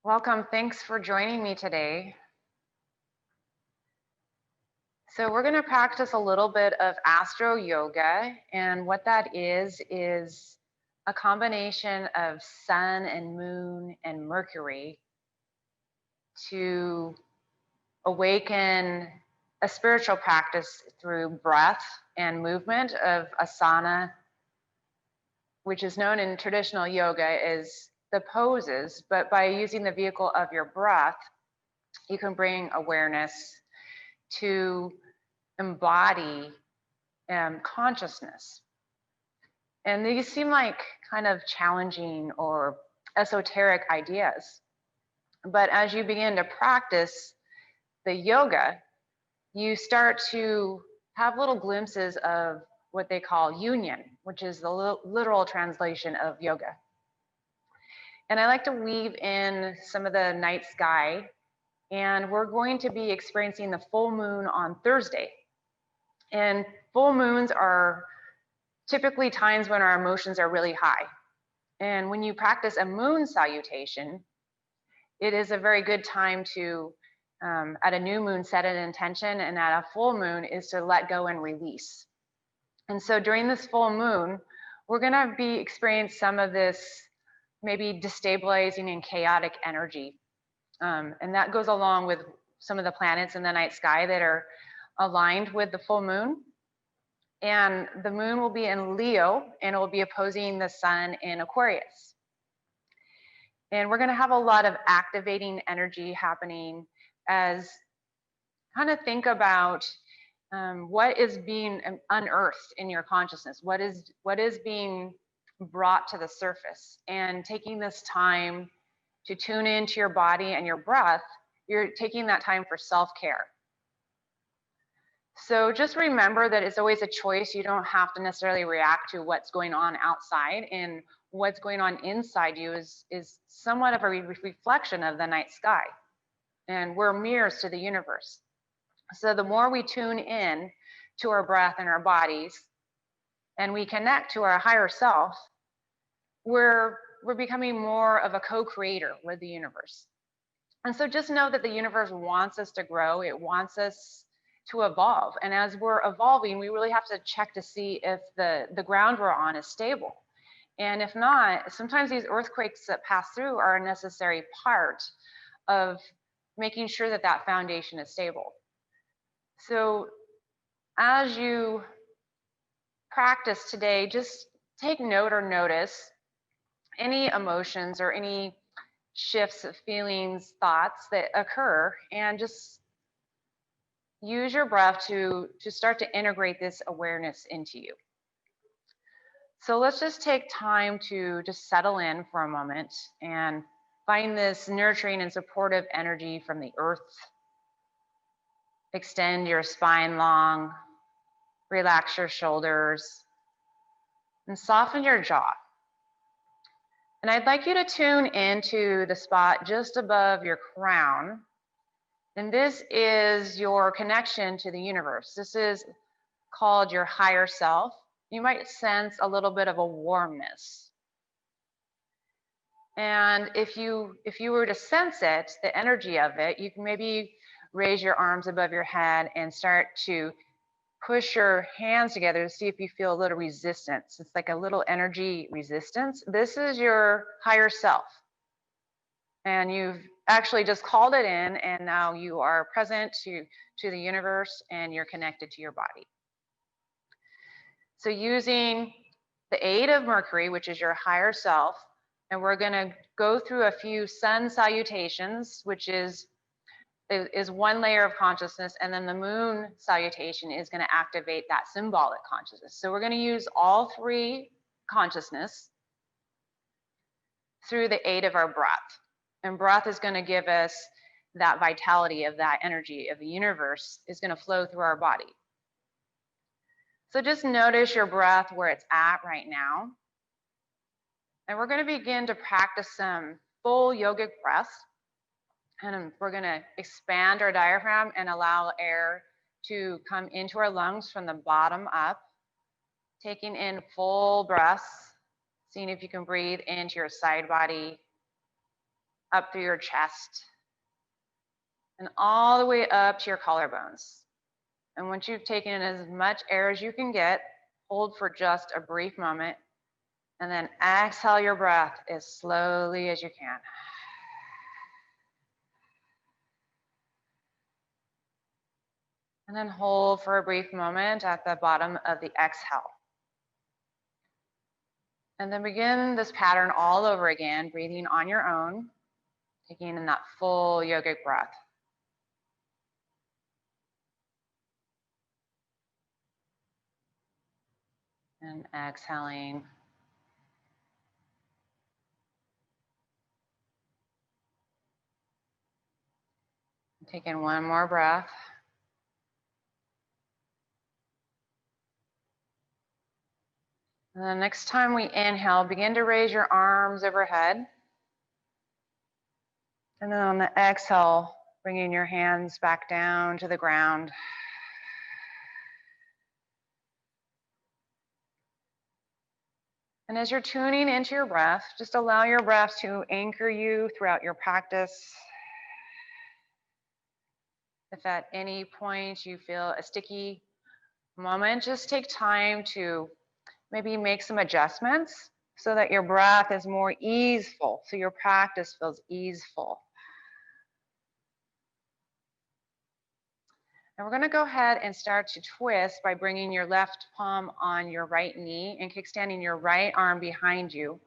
Welcome. Thanks for joining me today. So we're going to practice a little bit of astro yoga, and what that is a combination of sun and moon and Mercury to awaken a spiritual practice through breath and movement of asana, which is known in traditional yoga as the poses, but by using the vehicle of your breath, you can bring awareness to embody consciousness. And these seem like kind of challenging or esoteric ideas. But as you begin to practice the yoga, you start to have little glimpses of what they call union, which is the literal translation of yoga. And I like to weave in some of the night sky, and we're going to be experiencing the full moon on Thursday. And full moons are typically times when our emotions are really high. And when you practice a moon salutation, it is a very good time to, at a new moon, set an intention, and at a full moon is to let go and release. And so during this full moon, we're going to be experiencing some of this maybe destabilizing and chaotic energy. And that goes along with some of the planets in the night sky that are aligned with the full moon. And the moon will be in Leo, and it will be opposing the sun in Aquarius. And we're going to have a lot of activating energy happening as kind of think about what is being unearthed in your consciousness, what is being brought to the surface, and taking this time to tune into your body and your breath. You're taking that time for self-care. So just remember that it's always a choice. You don't have to necessarily react to what's going on outside, and what's going on inside you is somewhat of a reflection of the night sky. And we're mirrors to the universe. So the more we tune in to our breath and our bodies, and we connect to our higher self, we're becoming more of a co-creator with the universe. And so just know that the universe wants us to grow. It wants us to evolve. And as we're evolving, we really have to check to see if the ground we're on is stable. And if not, sometimes these earthquakes that pass through are a necessary part of making sure that that foundation is stable. So as you practice today, just take note or notice any emotions or any shifts of feelings, thoughts that occur, and just use your breath to start to integrate this awareness into you. So let's just take time to just settle in for a moment and find this nurturing and supportive energy from the earth. Extend your spine long, relax your shoulders, and soften your jaw. And I'd like you to tune into the spot just above your crown. And this is your connection to the universe. This is called your higher self. You might sense a little bit of a warmness. And if you were to sense it, the energy of it, you can maybe raise your arms above your head and start to push your hands together to see if you feel a little resistance. It's like a little energy resistance. This is your higher self. And you've actually just called it in, and now you are present to the universe, and you're connected to your body. So using the aid of Mercury, which is your higher self, and we're going to go through a few sun salutations, which is one layer of consciousness, and then the moon salutation is going to activate that symbolic consciousness. So we're going to use all three consciousness through the aid of our breath. And breath is going to give us that vitality of that energy of the universe is going to flow through our body. So just notice your breath where it's at right now. And we're going to begin to practice some full yogic breaths. And we're going to expand our diaphragm and allow air to come into our lungs from the bottom up, taking in full breaths, seeing if you can breathe into your side body up through your chest, and all the way up to your collarbones. And once you've taken in as much air as you can get, hold for just a brief moment, and then exhale your breath as slowly as you can. And then hold for a brief moment at the bottom of the exhale. And then begin this pattern all over again, breathing on your own, taking in that full yogic breath. And exhaling. Take in one more breath. And then next time we inhale, begin to raise your arms overhead. And then on the exhale, bringing your hands back down to the ground. And as you're tuning into your breath, just allow your breath to anchor you throughout your practice. If at any point you feel a sticky moment, just take time to maybe make some adjustments so that your breath is more easeful, so your practice feels easeful. And we're going to go ahead and start to twist by bringing your left palm on your right knee and kickstanding your right arm behind you.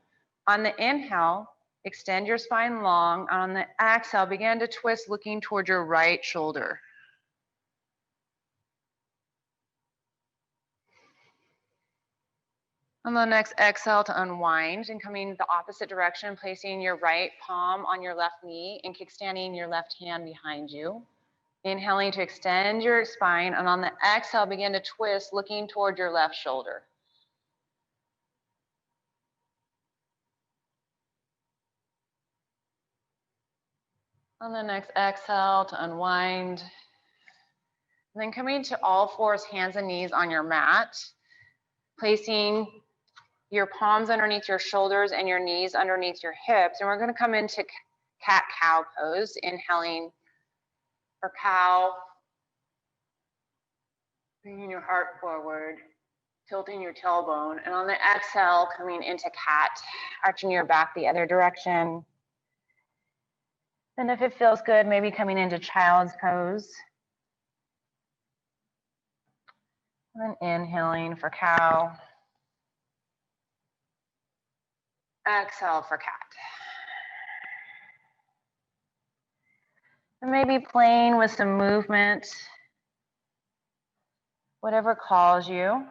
On the inhale, extend your spine long. On the exhale, begin to twist looking toward your right shoulder. On the next exhale to unwind and coming the opposite direction, placing your right palm on your left knee and kickstanding your left hand behind you. Inhaling to extend your spine, and on the exhale, begin to twist, looking toward your left shoulder. On the next exhale to unwind. And then coming to all fours, hands and knees on your mat, placing your palms underneath your shoulders and your knees underneath your hips. And we're going to come into cat-cow pose, inhaling for cow, bringing your heart forward, tilting your tailbone, and on the exhale, coming into cat, arching your back the other direction. And if it feels good, maybe coming into child's pose. And then inhaling for cow. Exhale for cat. And maybe playing with some movement, whatever calls you.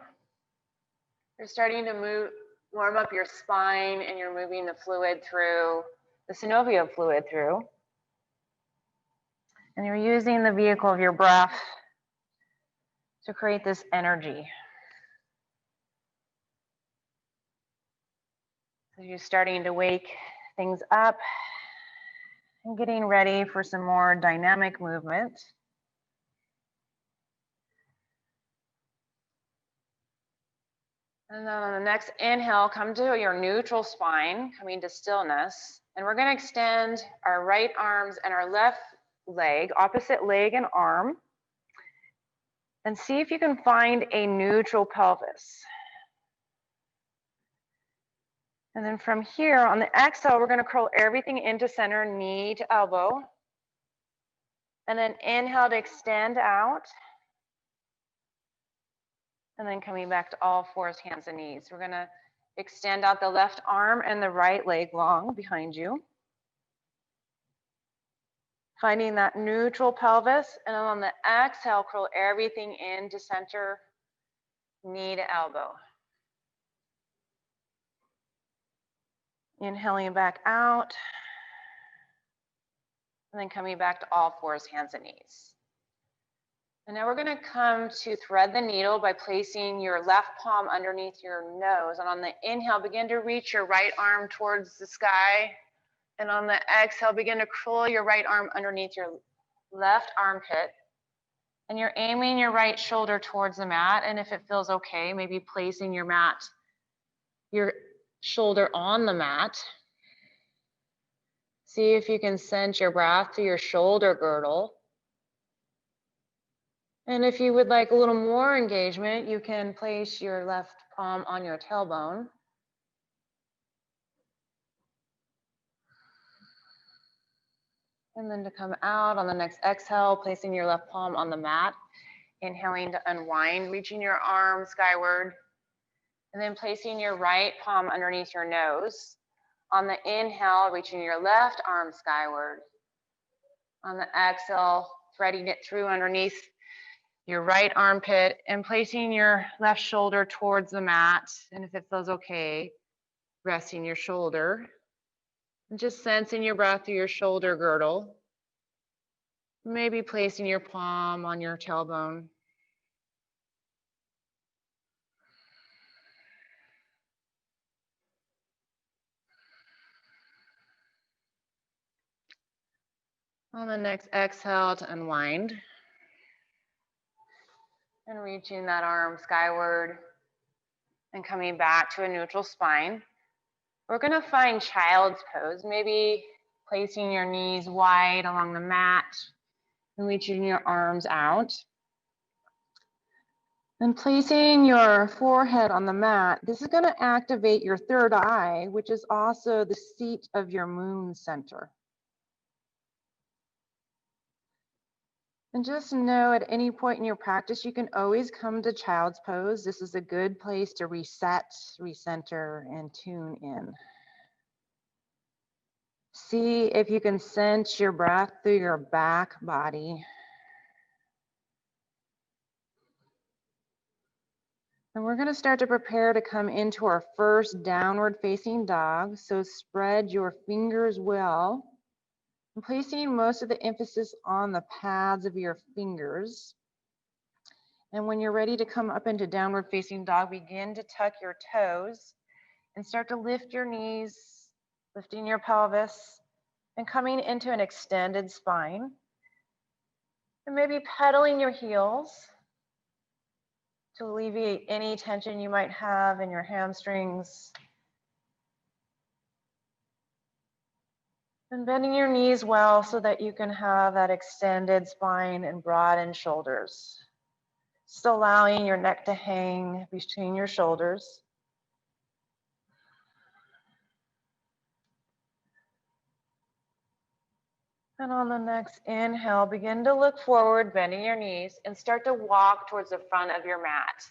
You're starting to warm up your spine, and you're moving the fluid through, the synovial fluid through. And you're using the vehicle of your breath to create this energy. So you're starting to wake things up and getting ready for some more dynamic movement. And then on the next inhale, come to your neutral spine, coming to stillness. And we're going to extend our right arms and our left leg, opposite leg and arm. And see if you can find a neutral pelvis. And then from here, on the exhale, we're going to curl everything into center, knee to elbow. And then inhale to extend out. And then coming back to all fours, hands and knees. We're going to extend out the left arm and the right leg long behind you. Finding that neutral pelvis. And then on the exhale, curl everything into center, knee to elbow. Inhaling back out. And then coming back to all fours, hands and knees. And now we're going to come to thread the needle by placing your left palm underneath your nose. And on the inhale, begin to reach your right arm towards the sky. And on the exhale, begin to curl your right arm underneath your left armpit. And you're aiming your right shoulder towards the mat. And if it feels okay, maybe placing your shoulder on the mat. See if you can sense your breath through your shoulder girdle. And if you would like a little more engagement, you can place your left palm on your tailbone. And then to come out on the next exhale, placing your left palm on the mat. Inhaling to unwind, reaching your arm skyward. And then placing your right palm underneath your nose. On the inhale, reaching your left arm skyward. On the exhale, threading it through underneath your right armpit and placing your left shoulder towards the mat. And if it feels okay, resting your shoulder. And just sensing your breath through your shoulder girdle. Maybe placing your palm on your tailbone. On the next exhale to unwind. And reaching that arm skyward and coming back to a neutral spine. We're going to find child's pose, maybe placing your knees wide along the mat and reaching your arms out. And placing your forehead on the mat, this is going to activate your third eye, which is also the seat of your moon center. And just know at any point in your practice, you can always come to child's pose. This is a good place to reset, recenter, and tune in. See if you can sense your breath through your back body. And we're going to start to prepare to come into our first downward facing dog. So spread your fingers well. I'm placing most of the emphasis on the pads of your fingers. And when you're ready to come up into downward facing dog, begin to tuck your toes and start to lift your knees, lifting your pelvis and coming into an extended spine. And maybe pedaling your heels to alleviate any tension you might have in your hamstrings. And bending your knees well so that you can have that extended spine and broadened shoulders. Just allowing your neck to hang between your shoulders. And on the next inhale, begin to look forward, bending your knees, and start to walk towards the front of your mat.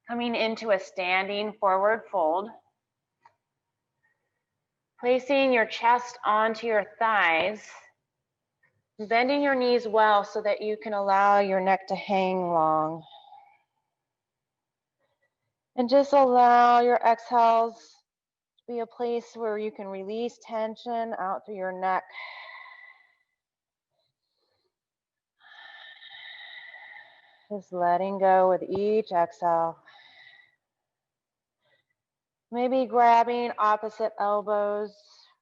Coming into a standing forward fold. Placing your chest onto your thighs. Bending your knees well so that you can allow your neck to hang long. And just allow your exhales to be a place where you can release tension out through your neck. Just letting go with each exhale. Maybe grabbing opposite elbows,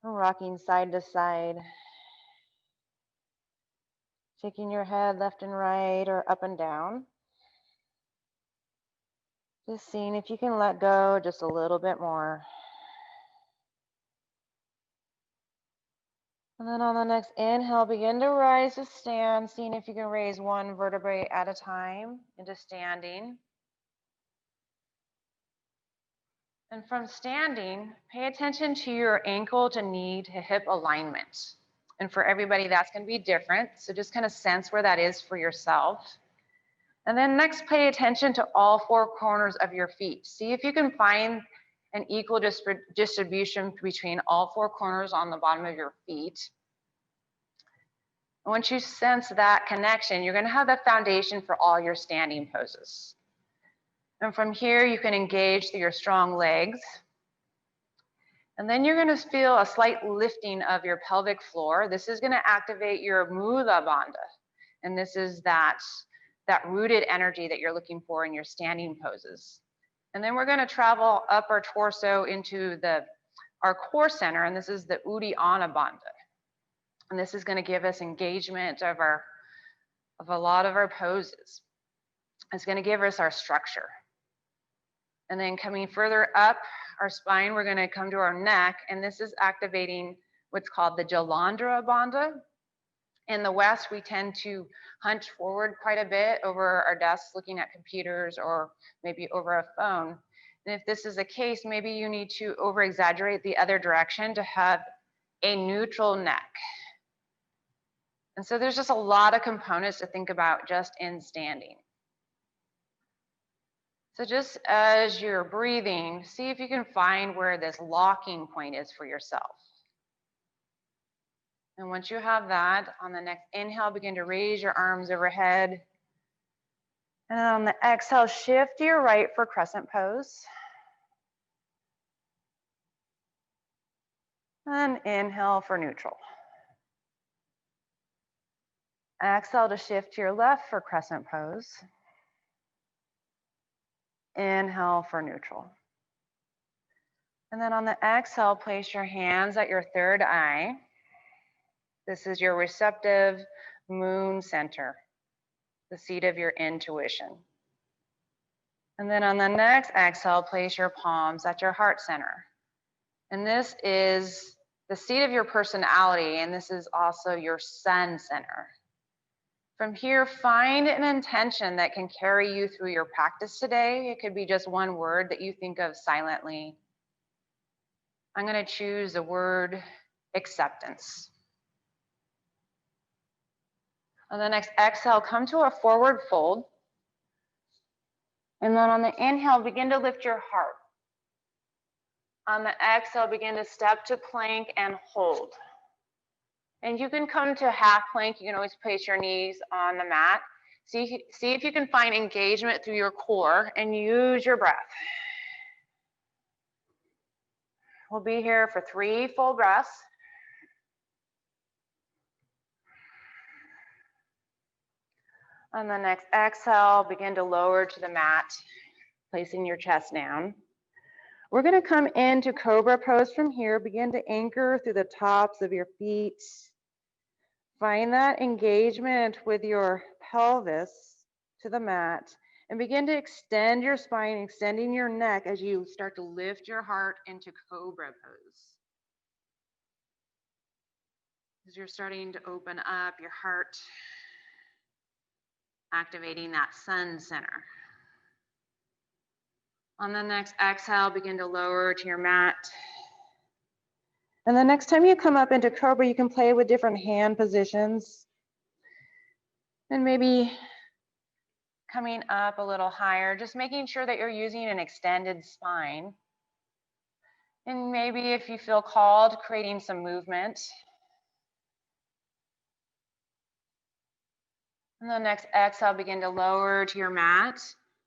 rocking side to side. Shaking your head left and right or up and down. Just seeing if you can let go just a little bit more. And then on the next inhale, begin to rise to stand, seeing if you can raise one vertebrae at a time into standing. And from standing, pay attention to your ankle to knee to hip alignment. And for everybody, that's going to be different. So just kind of sense where that is for yourself. And then next, pay attention to all four corners of your feet. See if you can find an equal distribution between all four corners on the bottom of your feet. And once you sense that connection, you're going to have the foundation for all your standing poses. And from here, you can engage through your strong legs. And then you're going to feel a slight lifting of your pelvic floor. This is going to activate your Mula Bandha. And this is that rooted energy that you're looking for in your standing poses. And then we're going to travel up our torso into our core center, and this is the Uddiyana Bandha. And this is going to give us engagement of a lot of our poses. It's going to give us our structure. And then coming further up our spine, we're going to come to our neck, and this is activating what's called the Jalandhara Bandha. In the West, we tend to hunch forward quite a bit over our desks looking at computers or maybe over a phone. And if this is the case, maybe you need to over-exaggerate the other direction to have a neutral neck. And so there's just a lot of components to think about just in standing. So just as you're breathing, see if you can find where this locking point is for yourself. And once you have that, on the next inhale, begin to raise your arms overhead. And on the exhale, shift to your right for crescent pose. And inhale for neutral. Exhale to shift to your left for crescent pose. Inhale for neutral. And then on the exhale, place your hands at your third eye. This is your receptive moon center, the seat of your intuition. And then on the next exhale, place your palms at your heart center. And this is the seat of your personality, and this is also your sun center. From here, find an intention that can carry you through your practice today. It could be just one word that you think of silently. I'm going to choose the word acceptance. On the next exhale, come to a forward fold. And then on the inhale, begin to lift your heart. On the exhale, begin to step to plank and hold. And you can come to half plank. You can always place your knees on the mat. See if you can find engagement through your core and use your breath. We'll be here for 3 full breaths. On the next exhale, begin to lower to the mat, placing your chest down. We're going to come into cobra pose from here. Begin to anchor through the tops of your feet. Find that engagement with your pelvis to the mat and begin to extend your spine, extending your neck as you start to lift your heart into cobra pose. As you're starting to open up your heart, activating that sun center. On the next exhale, begin to lower to your mat. And the next time you come up into cobra, you can play with different hand positions. And maybe coming up a little higher, just making sure that you're using an extended spine. And maybe if you feel called, creating some movement. And the next exhale, begin to lower to your mat.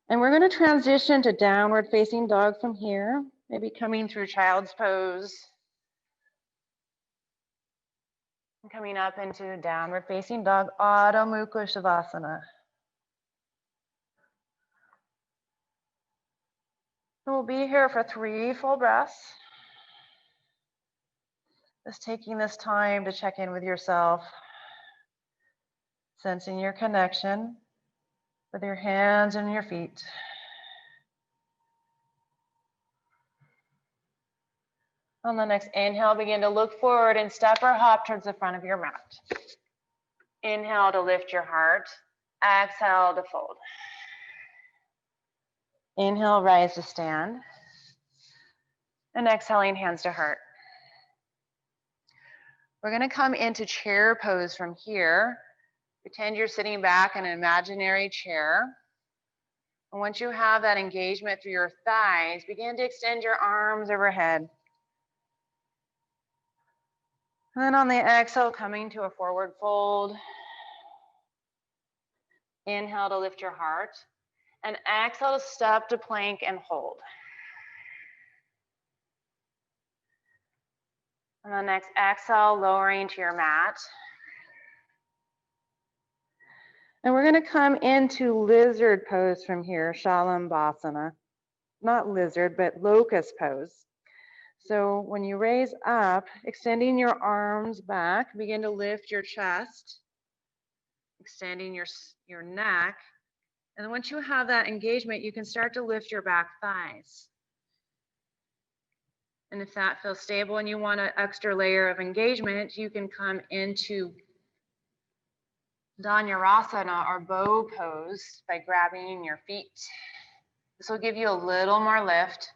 And we're going to transition to downward facing dog from here, maybe coming through child's pose. And coming up into downward facing dog, Adho Mukha Shavasana. We'll be here for 3 full breaths. Just taking this time to check in with yourself, sensing your connection with your hands and your feet. On the next inhale, begin to look forward and step or hop towards the front of your mat. Inhale to lift your heart. Exhale to fold. Inhale, rise to stand. And exhaling, hands to heart. We're going to come into chair pose from here. Pretend you're sitting back in an imaginary chair. And once you have that engagement through your thighs, begin to extend your arms overhead. And then on the exhale, coming to a forward fold. Inhale to lift your heart. And exhale to step to plank and hold. And the next exhale, lowering to your mat. And we're going to come into lizard pose from here, Shalambhasana. Not lizard, but locust pose. So when you raise up, extending your arms back, begin to lift your chest, extending your neck. And once you have that engagement, you can start to lift your back thighs. And if that feels stable and you want an extra layer of engagement, you can come into Dhanurasana or bow pose by grabbing your feet. This will give you a little more lift.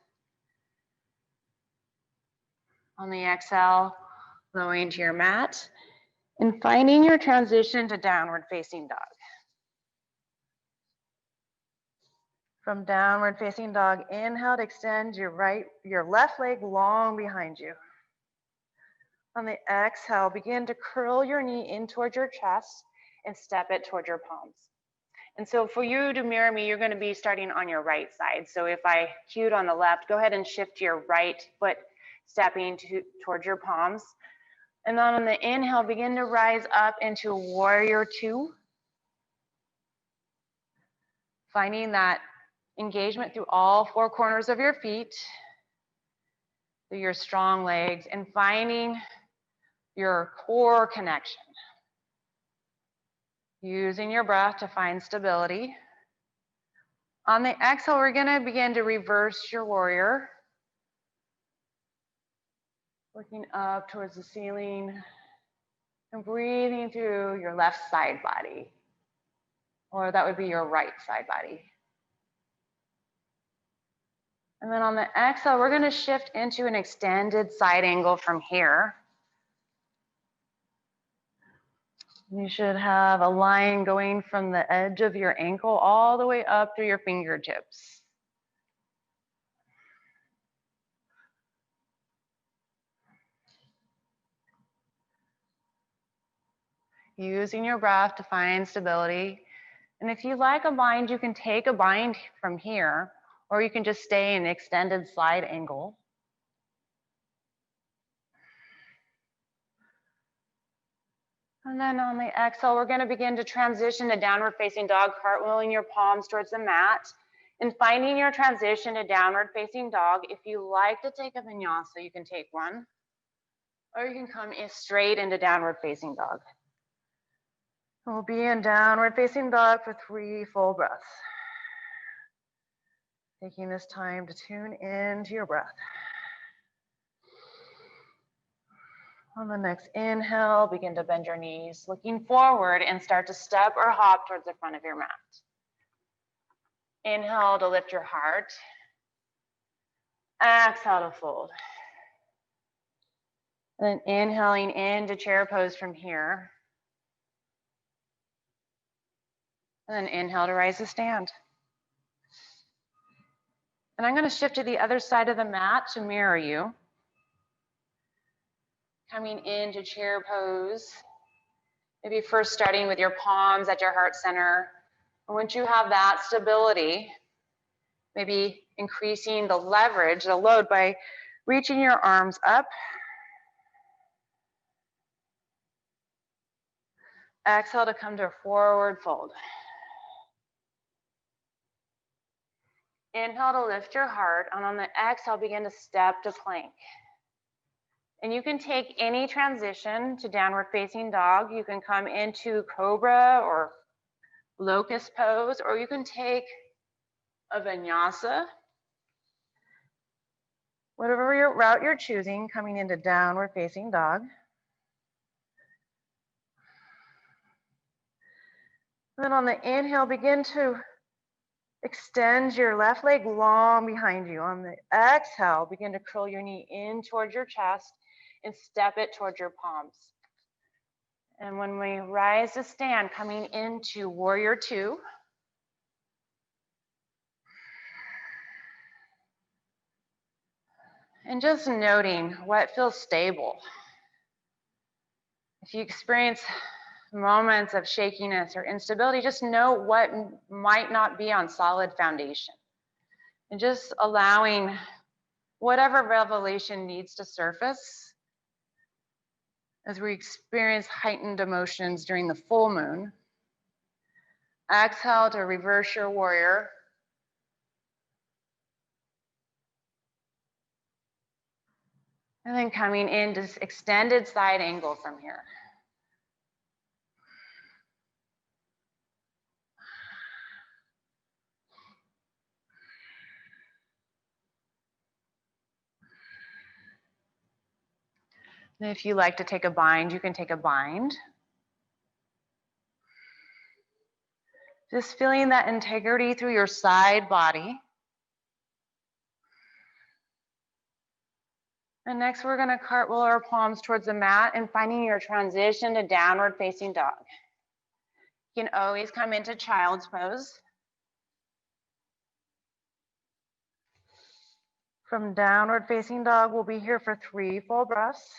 On the exhale, lowering to your mat and finding your transition to downward facing dog. From downward facing dog, inhale to extend your left leg long behind you. On the exhale, begin to curl your knee in towards your chest and step it towards your palms. And so for you to mirror me, you're going to be starting on your right side. So if I cued on the left, go ahead and shift your right foot, stepping towards your palms. And then on the inhale, begin to rise up into warrior two. Finding that engagement through all four corners of your feet, through your strong legs, and finding your core connection. Using your breath to find stability. On the exhale, we're going to begin to reverse your warrior. Looking up towards the ceiling and breathing through your left side body, or that would be your right side body. And then on the exhale, we're going to shift into an extended side angle from here. You should have a line going from the edge of your ankle all the way up through your fingertips. Using your breath to find stability. And if you like a bind, you can take a bind from here, or you can just stay in an extended side angle. And then on the exhale, we're going to begin to transition to downward facing dog, cartwheeling your palms towards the mat and finding your transition to downward facing dog. If you like to take a vinyasa, you can take one, or you can come straight into downward facing dog. We'll be in downward facing dog for 3 full breaths. Taking this time to tune into your breath. On the next inhale, begin to bend your knees, looking forward and start to step or hop towards the front of your mat. Inhale to lift your heart. Exhale to fold. And then inhaling into chair pose from here. And then inhale to rise to stand. And I'm going to shift to the other side of the mat to mirror you. Coming into chair pose. Maybe first starting with your palms at your heart center. And once you have that stability, maybe increasing the leverage, the load by reaching your arms up. Exhale to come to a forward fold. Inhale to lift your heart, and on the exhale, begin to step to plank. And you can take any transition to downward facing dog. You can come into cobra or locust pose, or you can take a vinyasa. Whatever your route you're choosing, coming into downward facing dog. And then on the inhale, begin to extend your left leg long behind you. On the exhale, begin to curl your knee in towards your chest and step it towards your palms. And when we rise to stand, coming into warrior two. And just noting what feels stable. If you experience moments of shakiness or instability, just know what might not be on solid foundation. And just allowing whatever revelation needs to surface as we experience heightened emotions during the full moon. Exhale to reverse your warrior. And then coming into this extended side angle from here. And if you like to take a bind, you can take a bind. Just feeling that integrity through your side body. And next we're going to cartwheel our palms towards the mat and finding your transition to downward facing dog. You can always come into child's pose. From downward facing dog, we'll be here for 3 full breaths.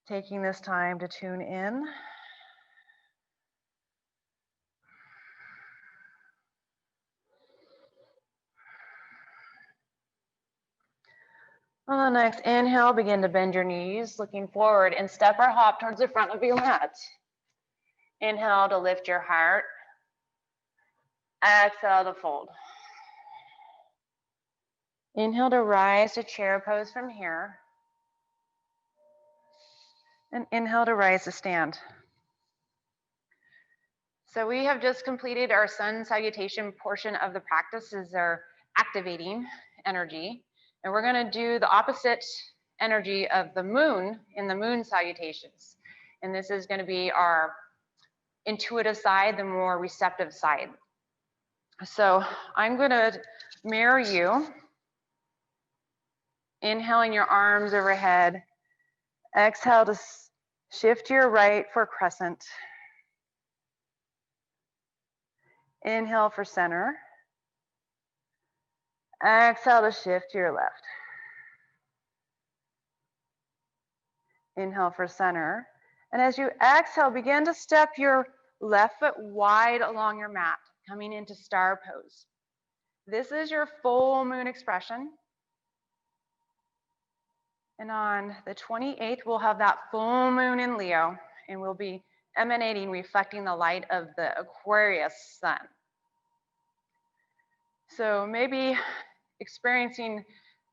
Taking this time to tune in. On the next inhale, begin to bend your knees, looking forward, and step or hop towards the front of your mat. Inhale to lift your heart. Exhale to fold. Inhale to rise to chair pose from here. And inhale to rise to stand. So we have just completed our sun salutation portion of the practice. Is our activating energy. And we're going to do the opposite energy of the moon in the moon salutations. And this is going to be our intuitive side, the more receptive side. So I'm going to mirror you. Inhaling your arms overhead. Exhale to shift your right for crescent. Inhale for center. Exhale to shift to your left. Inhale for center. And as you exhale, begin to step your left foot wide along your mat, coming into star pose. This is your full moon expression. And on the 28th, we'll have that full moon in Leo, and we'll be emanating, reflecting the light of the Aquarius sun. So maybe experiencing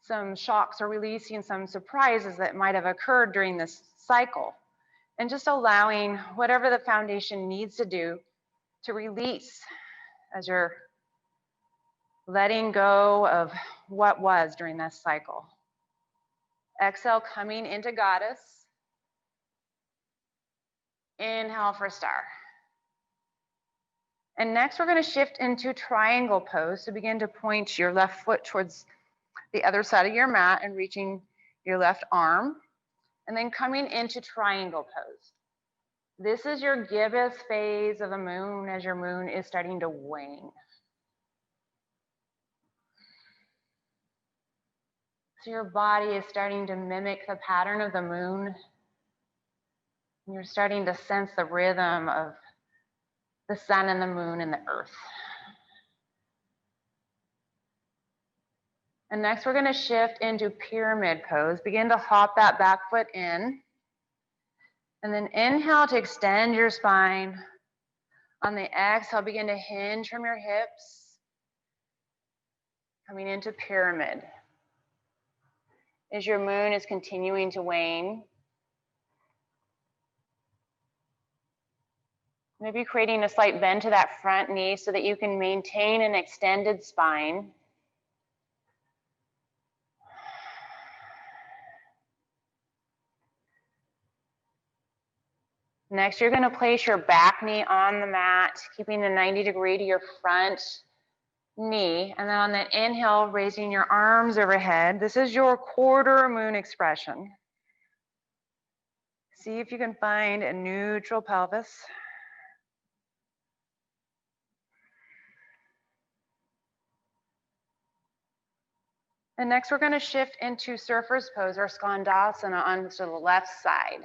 some shocks or releasing some surprises that might have occurred during this cycle, and just allowing whatever the foundation needs to do to release as you're letting go of what was during this cycle. Exhale, coming into goddess. Inhale for star. And next we're going to shift into triangle pose. So begin to point your left foot towards the other side of your mat and reaching your left arm. And then coming into triangle pose. This is your gibbous phase of the moon as your moon is starting to wane. So your body is starting to mimic the pattern of the moon. And you're starting to sense the rhythm of the sun and the moon and the earth. And next we're going to shift into pyramid pose. Begin to hop that back foot in. And then inhale to extend your spine. On the exhale, begin to hinge from your hips. Coming into pyramid. As your moon is continuing to wane. Maybe creating a slight bend to that front knee so that you can maintain an extended spine. Next, you're going to place your back knee on the mat, keeping the 90 degree to your front knee. And then on the inhale, raising your arms overhead. This is your quarter moon expression. See if you can find a neutral pelvis. And next, we're going to shift into surfer's pose or skandasana onto the left side.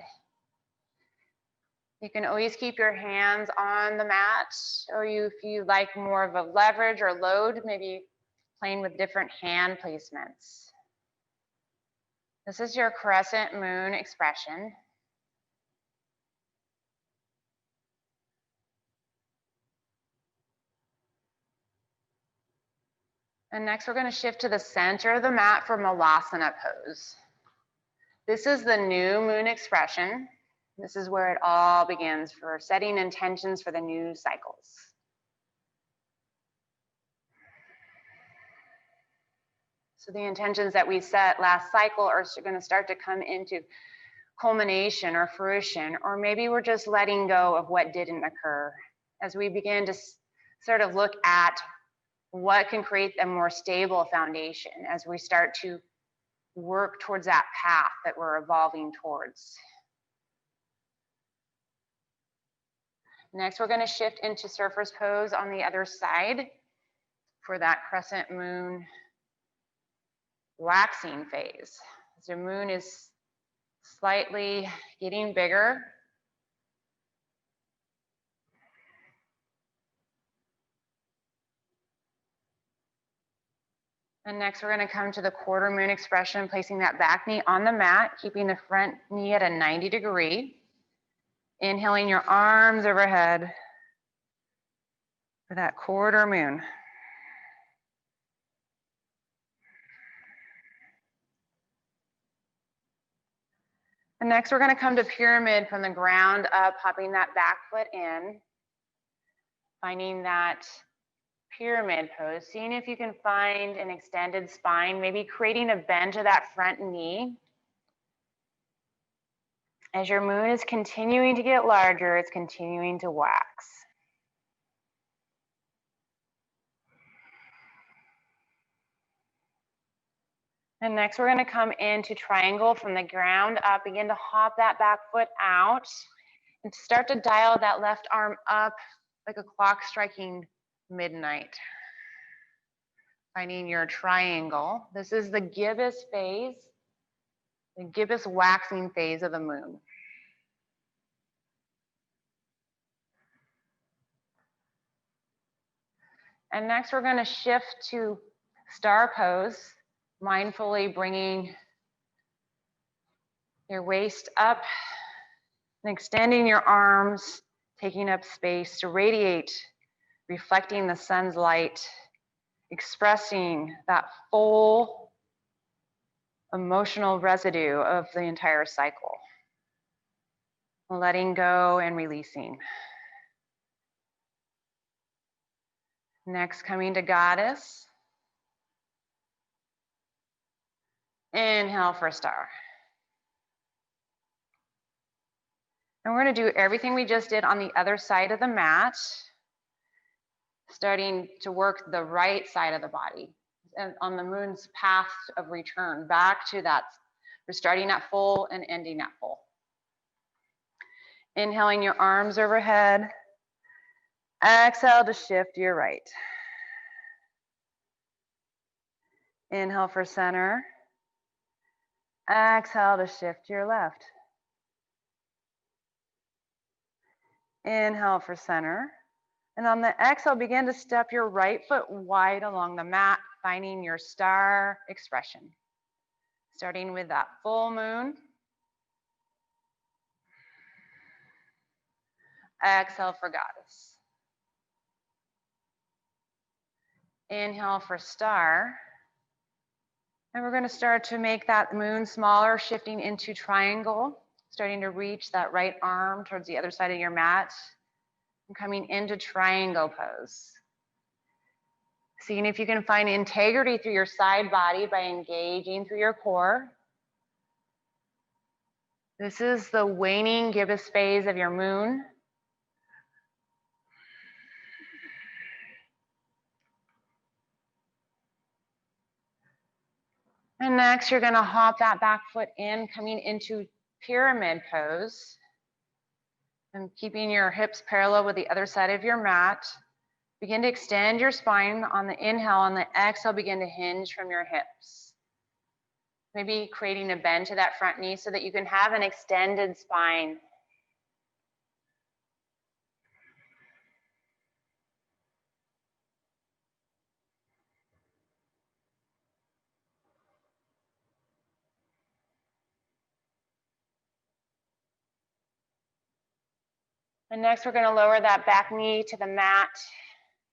You can always keep your hands on the mat, or if you like more of a leverage or load, maybe playing with different hand placements. This is your crescent moon expression. And next we're going to shift to the center of the mat for malasana pose. This is the new moon expression. This is where it all begins for setting intentions for the new cycles. So the intentions that we set last cycle are going to start to come into culmination or fruition, or maybe we're just letting go of what didn't occur as we begin to sort of look at what can create a more stable foundation as we start to work towards that path that we're evolving towards. Next, we're going to shift into surfer's pose on the other side for that crescent moon waxing phase. The moon is slightly getting bigger. And next we're going to come to the quarter moon expression, placing that back knee on the mat, keeping the front knee at a 90 degree. Inhaling your arms overhead for that quarter moon. And next we're going to come to pyramid from the ground up, popping that back foot in, finding that pyramid pose, seeing if you can find an extended spine, maybe creating a bend to that front knee. As your moon is continuing to get larger, it's continuing to wax. And next we're going to come into triangle from the ground up, begin to hop that back foot out and start to dial that left arm up like a clock striking midnight. Finding your triangle. This is the gibbous phase, the gibbous waxing phase of the moon. And next we're going to shift to star pose, mindfully bringing your waist up and extending your arms, taking up space to radiate, reflecting the sun's light, expressing that full emotional residue of the entire cycle. Letting go and releasing. Next, coming to goddess. Inhale for star. And we're going to do everything we just did on the other side of the mat, starting to work the right side of the body and on the moon's path of return back to that. We're starting at full and ending at full. Inhaling your arms overhead. Exhale to shift your right. Inhale for center. Exhale to shift your left. Inhale for center. And on the exhale, begin to step your right foot wide along the mat, finding your star expression. Starting with that full moon. Exhale for goddess. Inhale for star. And we're going to start to make that moon smaller, shifting into triangle, starting to reach that right arm towards the other side of your mat, and coming into triangle pose. Seeing if you can find integrity through your side body by engaging through your core. This is the waning gibbous phase of your moon. And next, you're going to hop that back foot in, coming into pyramid pose. And keeping your hips parallel with the other side of your mat. Begin to extend your spine on the inhale. On the exhale, begin to hinge from your hips. Maybe creating a bend to that front knee so that you can have an extended spine. And next, we're going to lower that back knee to the mat,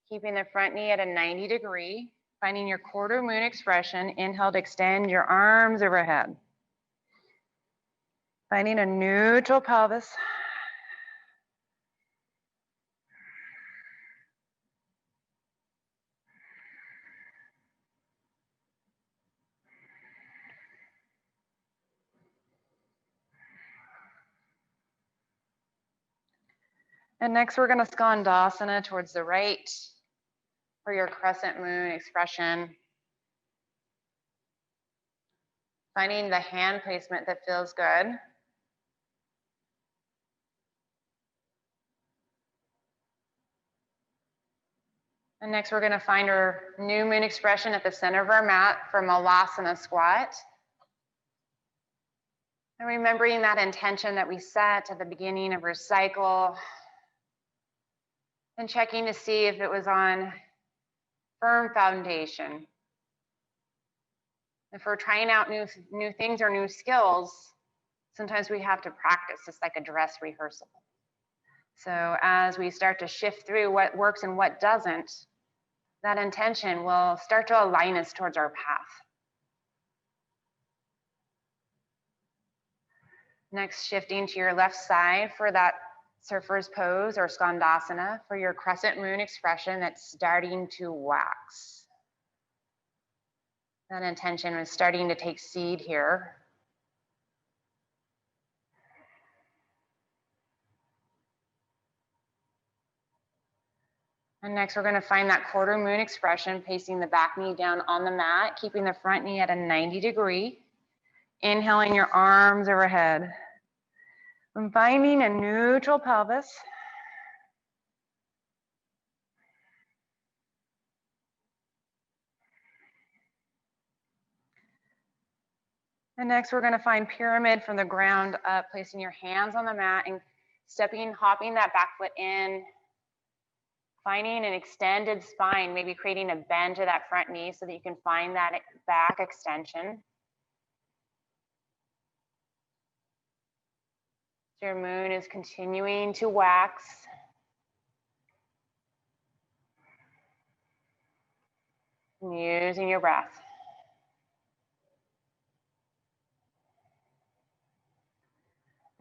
keeping the front knee at a 90 degree. Finding your quarter moon expression. Inhale to extend your arms overhead. Finding a neutral pelvis. And next we're going to Skandasana towards the right for your crescent moon expression. Finding the hand placement that feels good. And next we're going to find our new moon expression at the center of our mat for Malasana squat. And remembering that intention that we set at the beginning of our cycle and checking to see if it was on firm foundation. If we're trying out new things or new skills, sometimes we have to practice. It's like a dress rehearsal. So as we start to shift through what works and what doesn't, that intention will start to align us towards our path. Next, shifting to your left side for that surfer's pose or Skandasana for your crescent moon expression that's starting to wax. That intention is starting to take seed here. And next, we're going to find that quarter moon expression, placing the back knee down on the mat, keeping the front knee at a 90-degree. Inhaling your arms overhead. And finding a neutral pelvis. And next, we're going to find pyramid from the ground up, placing your hands on the mat and hopping that back foot in. Finding an extended spine, maybe creating a bend to that front knee so that you can find that back extension. Your moon is continuing to wax. And using your breath.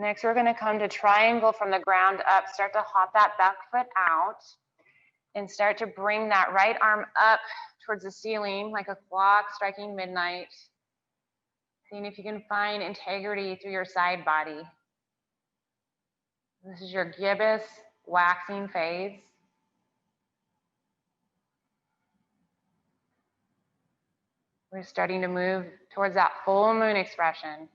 Next, we're going to come to triangle from the ground up. Start to hop that back foot out and start to bring that right arm up towards the ceiling like a clock striking midnight. Seeing if you can find integrity through your side body. This is your gibbous waxing phase. We're starting to move towards that full moon expression.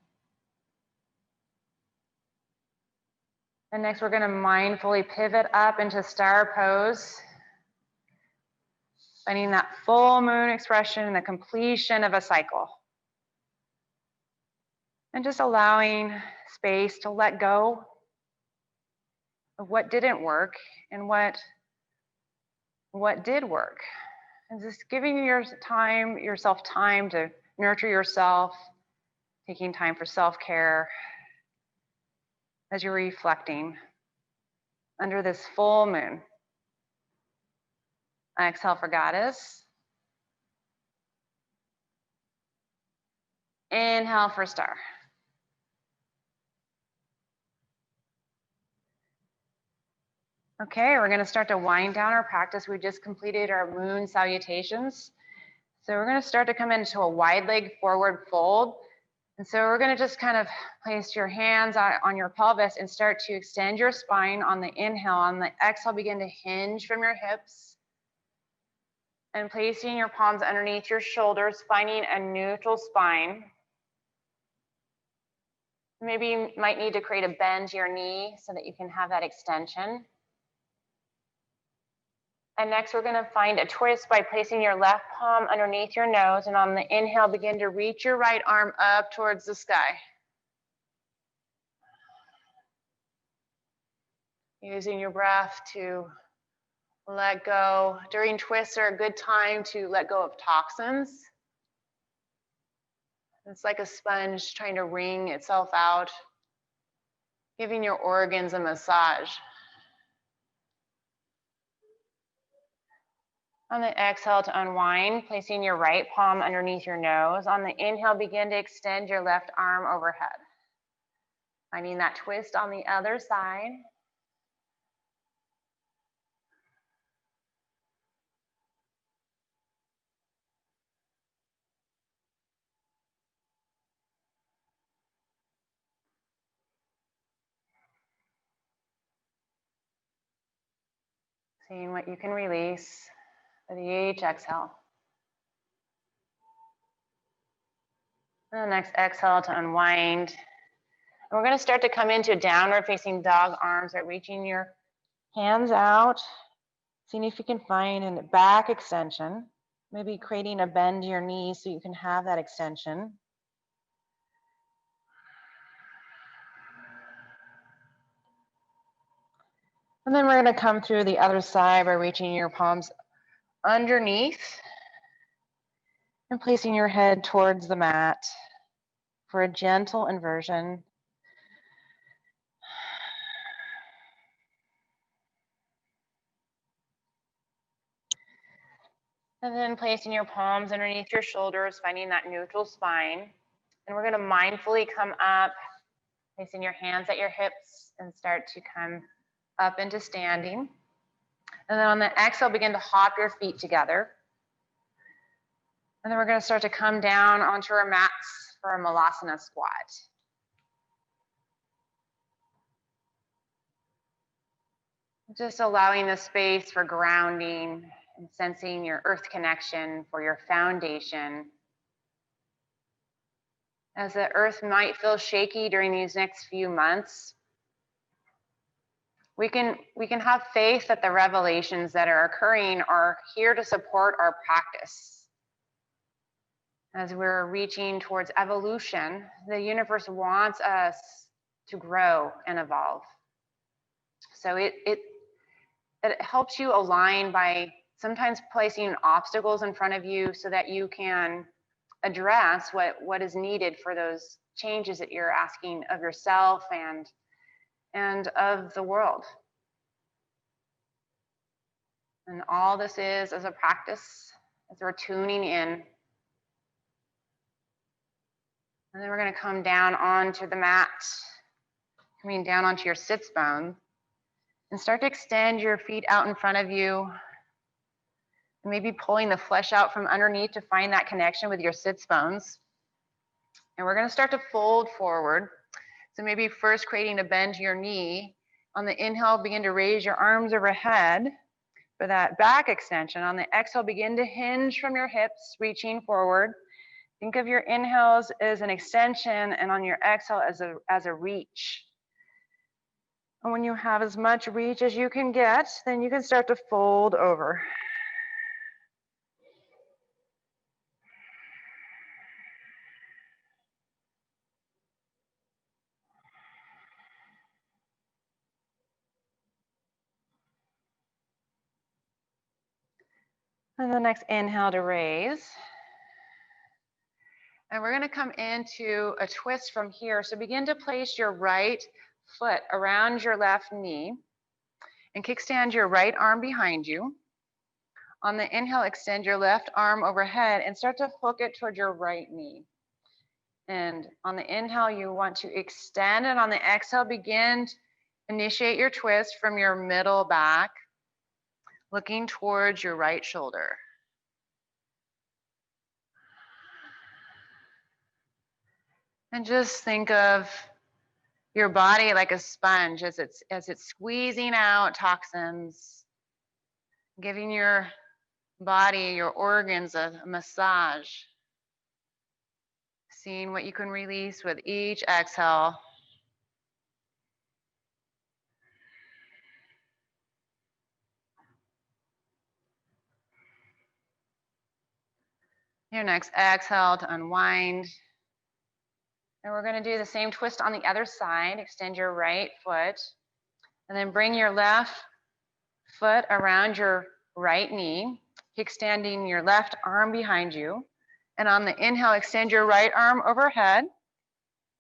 And next, we're going to mindfully pivot up into star pose. Finding that full moon expression and the completion of a cycle. And just allowing space to let go of what didn't work and what did work. And just giving yourself time to nurture yourself, taking time for self-care as you're reflecting under this full moon. Exhale for goddess. Inhale for star. Okay, we're going to start to wind down our practice. We just completed our moon salutations. So we're going to start to come into a wide leg forward fold. And so we're going to just kind of place your hands on your pelvis and start to extend your spine on the inhale. On the exhale, begin to hinge from your hips. And placing your palms underneath your shoulders, finding a neutral spine. Maybe you might need to create a bend to your knee so that you can have that extension. And next, we're going to find a twist by placing your left palm underneath your nose. And on the inhale, begin to reach your right arm up towards the sky. Using your breath to let go. During twists are a good time to let go of toxins. It's like a sponge trying to wring itself out, giving your organs a massage. On the exhale to unwind, placing your right palm underneath your nose. On the inhale, begin to extend your left arm overhead. Finding that twist on the other side. Seeing what you can release with each exhale. And the next exhale to unwind. And we're going to start to come into downward facing dog arms by reaching your hands out, seeing if you can find a back extension, maybe creating a bend to your knees so you can have that extension. And then we're going to come through the other side by reaching your palms underneath and placing your head towards the mat for a gentle inversion. And then placing your palms underneath your shoulders, finding that neutral spine. And we're going to mindfully come up, placing your hands at your hips and start to come up into standing. And then on the exhale, begin to hop your feet together. And then we're going to start to come down onto our mats for a Malasana squat. Just allowing the space for grounding and sensing your earth connection for your foundation. As the earth might feel shaky during these next few months, we can have faith that the revelations that are occurring are here to support our practice. As we're reaching towards evolution, the universe wants us to grow and evolve. So it helps you align by sometimes placing obstacles in front of you so that you can address what is needed for those changes that you're asking of yourself and of the world. And all this is as a practice, as we're tuning in. And then we're going to come down onto the mat, coming down onto your sits bone, and start to extend your feet out in front of you. And maybe pulling the flesh out from underneath to find that connection with your sits bones. And we're going to start to fold forward. So maybe first creating a bend to your knee. On the inhale, begin to raise your arms overhead for that back extension. On the exhale, begin to hinge from your hips, reaching forward. Think of your inhales as an extension and on your exhale as a reach. And when you have as much reach as you can get, then you can start to fold over. And the next inhale to raise. And we're going to come into a twist from here. So begin to place your right foot around your left knee and kickstand your right arm behind you. On the inhale, extend your left arm overhead and start to hook it toward your right knee. And on the inhale, you want to extend, and on the exhale, begin to initiate your twist from your middle back, looking towards your right shoulder. And just think of your body like a sponge as it's squeezing out toxins, giving your body, your organs a massage. Seeing what you can release with each exhale. Your next exhale to unwind. And we're going to do the same twist on the other side. Extend your right foot. And then bring your left foot around your right knee, kickstanding your left arm behind you. And on the inhale, extend your right arm overhead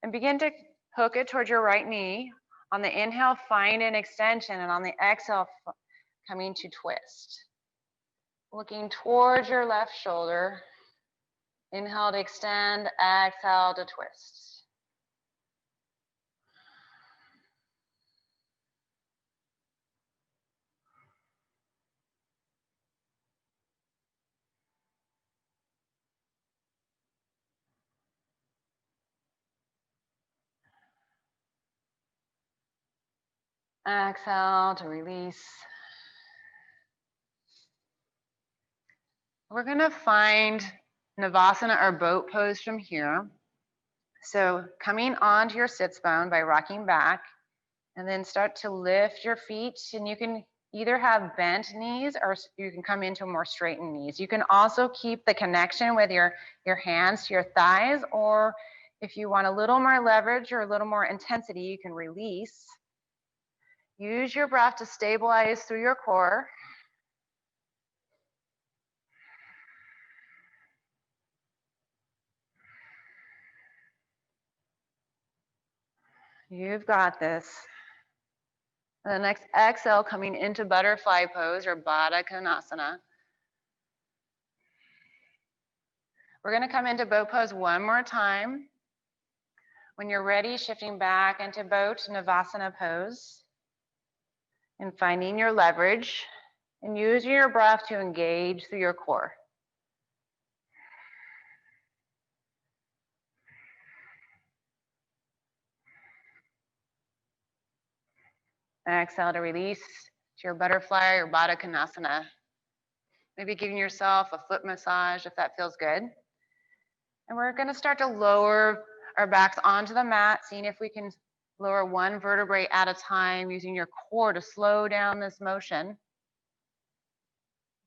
and begin to hook it towards your right knee. On the inhale, find an extension, and on the exhale, coming to twist. Looking towards your left shoulder. Inhale to extend, exhale to twist. Exhale to release. We're gonna find Navasana or boat pose from here. So coming onto your sits bone by rocking back, and then start to lift your feet, and you can either have bent knees or you can come into more straightened knees. You can also keep the connection with your hands to your thighs, or if you want a little more leverage or a little more intensity, you can release. Use your breath to stabilize through your core. You've got this. The next exhale, coming into butterfly pose or Baddha Konasana. We're gonna come into boat pose one more time. When you're ready, shifting back into boat Navasana pose and finding your leverage and using your breath to engage through your core. Exhale to release to your butterfly or Baddha Konasana. Maybe giving yourself a foot massage if that feels good. And we're gonna start to lower our backs onto the mat, seeing if we can lower one vertebrae at a time, using your core to slow down this motion.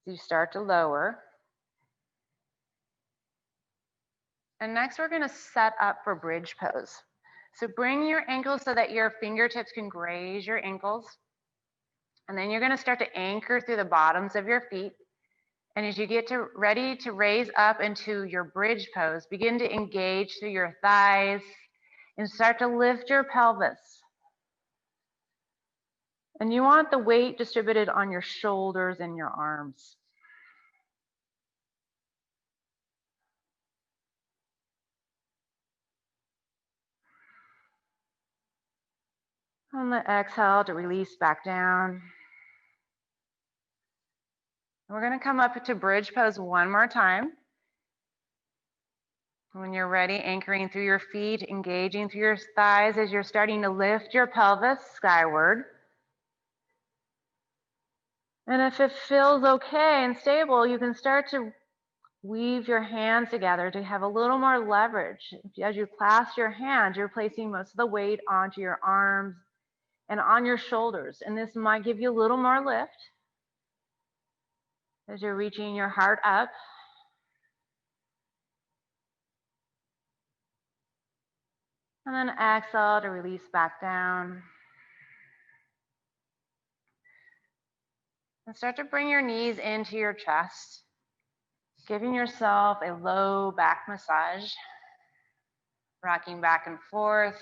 As you start to lower. And next we're gonna set up for bridge pose. So bring your ankles so that your fingertips can graze your ankles. And then you're gonna start to anchor through the bottoms of your feet. And as you get ready to raise up into your bridge pose, begin to engage through your thighs and start to lift your pelvis. And you want the weight distributed on your shoulders and your arms. On the exhale to release back down. We're going to come up to bridge pose one more time. When you're ready, anchoring through your feet, engaging through your thighs as you're starting to lift your pelvis skyward. And if it feels okay and stable, you can start to weave your hands together to have a little more leverage. As you clasp your hands, you're placing most of the weight onto your arms and on your shoulders. And this might give you a little more lift as you're reaching your heart up. And then exhale to release back down. And start to bring your knees into your chest, giving yourself a low back massage, rocking back and forth.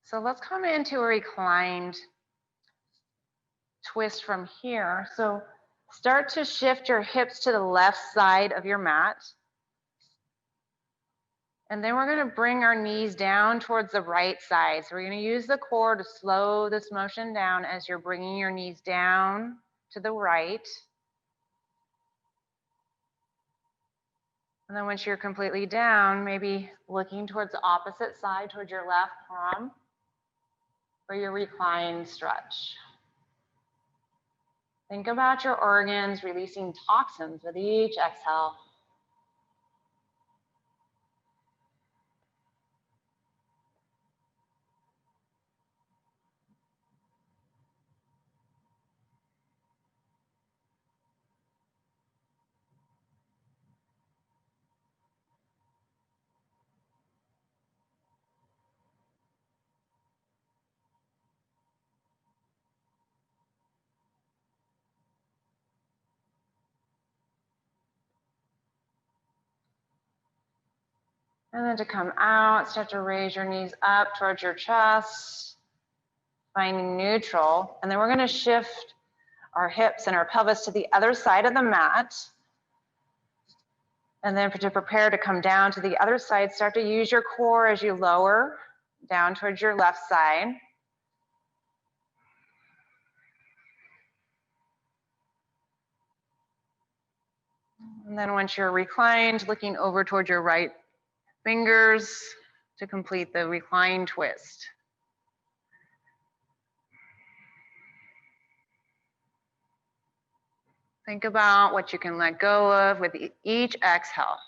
So let's come into a reclined twist from here. So start to shift your hips to the left side of your mat. And then we're going to bring our knees down towards the right side. So we're going to use the core to slow this motion down as you're bringing your knees down to the right. And then once you're completely down, maybe looking towards the opposite side, towards your left palm, for your reclined stretch. Think about your organs releasing toxins with each exhale. And then to come out, start to raise your knees up towards your chest, finding neutral. And then we're going to shift our hips and our pelvis to the other side of the mat. And then to prepare to come down to the other side, start to use your core as you lower down towards your left side. And then once you're reclined, looking over towards your right fingers to complete the recline twist. Think about what you can let go of with each exhale.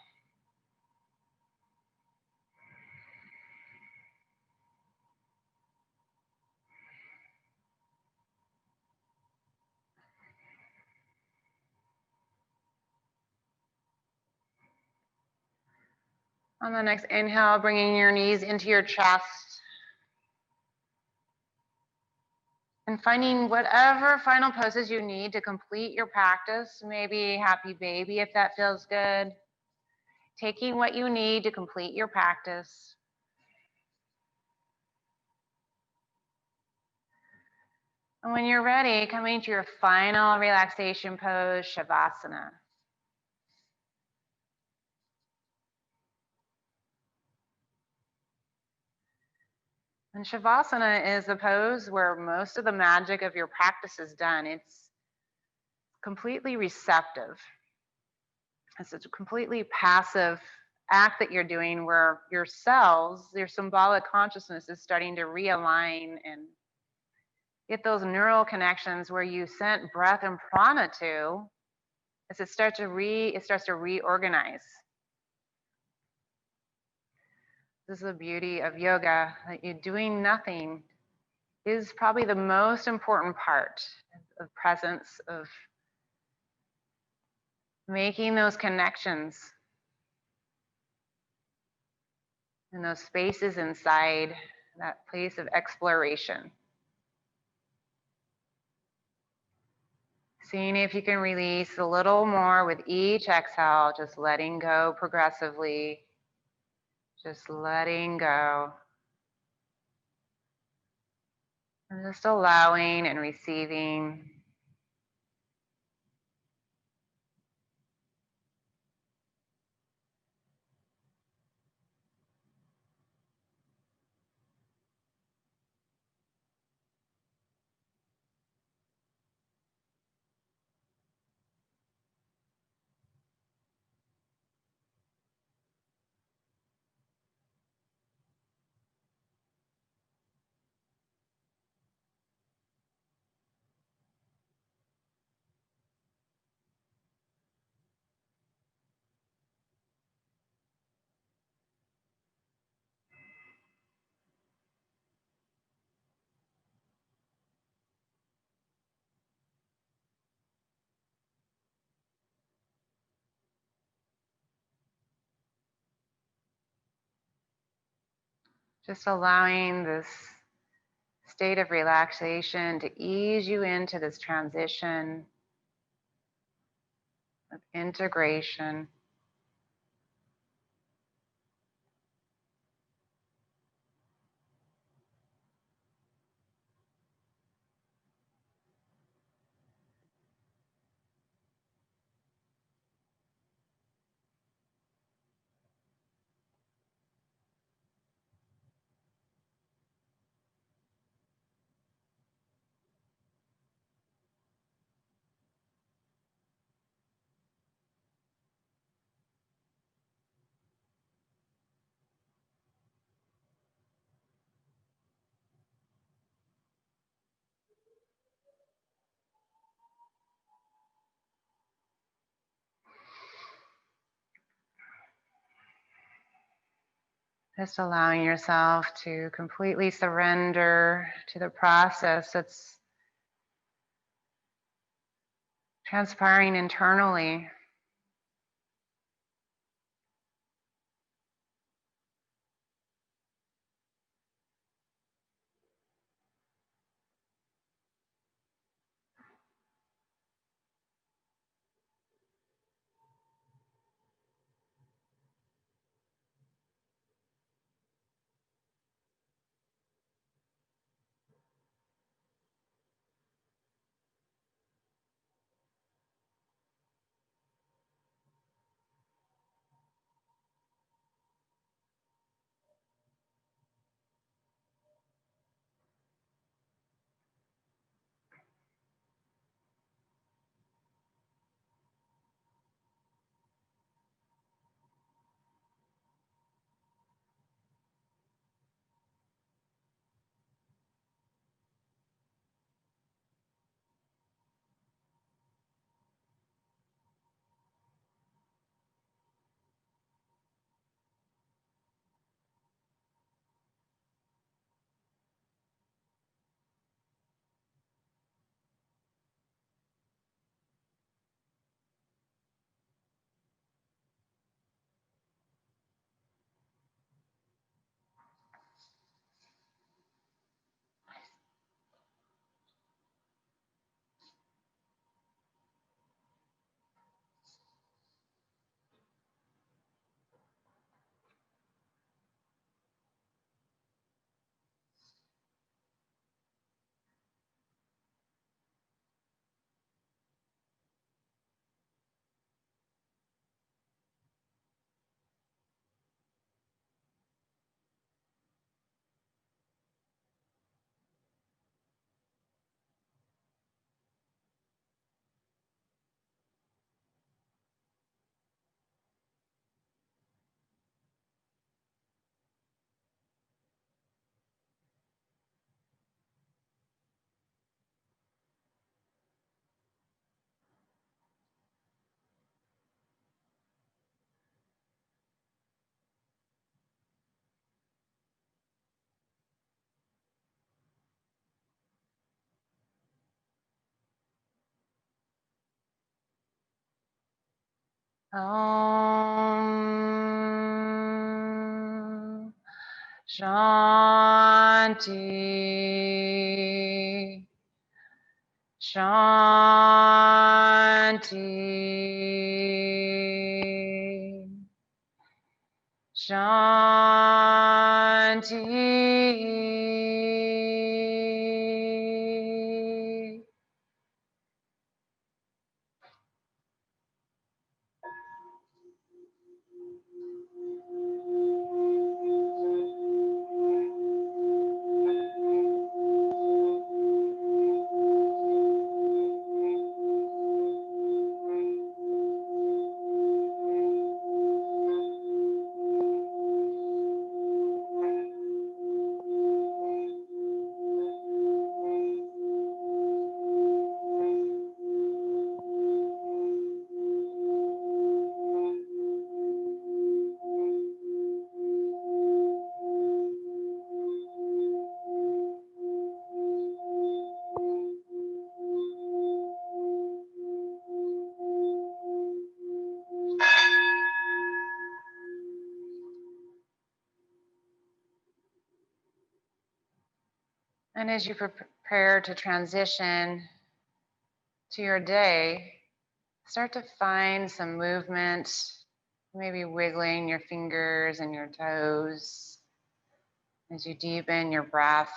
On the next inhale, bringing your knees into your chest. And finding whatever final poses you need to complete your practice. Maybe happy baby if that feels good. Taking what you need to complete your practice. And when you're ready, coming to your final relaxation pose, Shavasana. And Shavasana is a pose where most of the magic of your practice is done. It's completely receptive. It's a completely passive act that you're doing where your cells, your symbolic consciousness is starting to realign and get those neural connections where you sent breath and prana to, as it starts to reorganize. This is the beauty of yoga, that you doing nothing is probably the most important part of presence, of making those connections in those spaces inside that place of exploration. Seeing if you can release a little more with each exhale, just letting go progressively, just letting go. And just allowing and receiving. Just allowing this state of relaxation to ease you into this transition of integration. Just allowing yourself to completely surrender to the process that's transpiring internally. Om Shanti. Shanti. Shanti. And as you prepare to transition to your day, start to find some movement, maybe wiggling your fingers and your toes as you deepen your breath.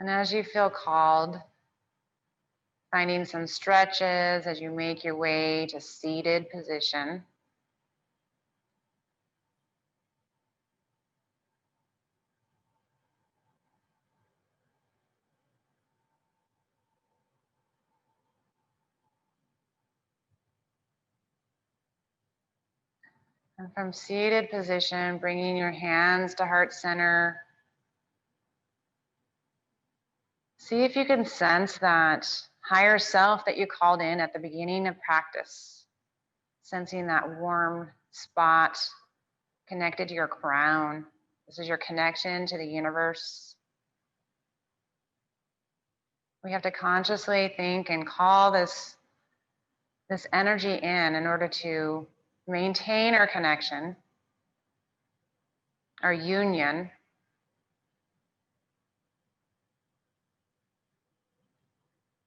And as you feel called, finding some stretches as you make your way to seated position. And from seated position, bringing your hands to heart center. See if you can sense that higher self that you called in at the beginning of practice. Sensing that warm spot connected to your crown. This is your connection to the universe. We have to consciously think and call this energy in order to maintain our connection, our union.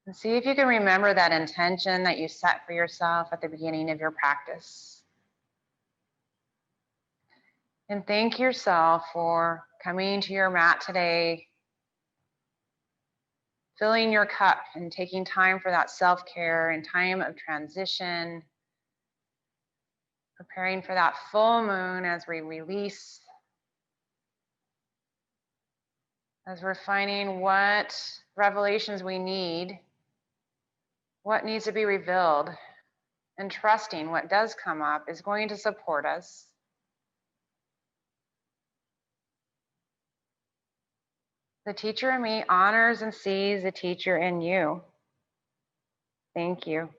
And see if you can remember that intention that you set for yourself at the beginning of your practice. And thank yourself for coming to your mat today, filling your cup and taking time for that self-care and time of transition, preparing for that full moon as we release, as we're finding what revelations we need, what needs to be revealed, and trusting what does come up is going to support us. The teacher in me honors and sees the teacher in you. Thank you.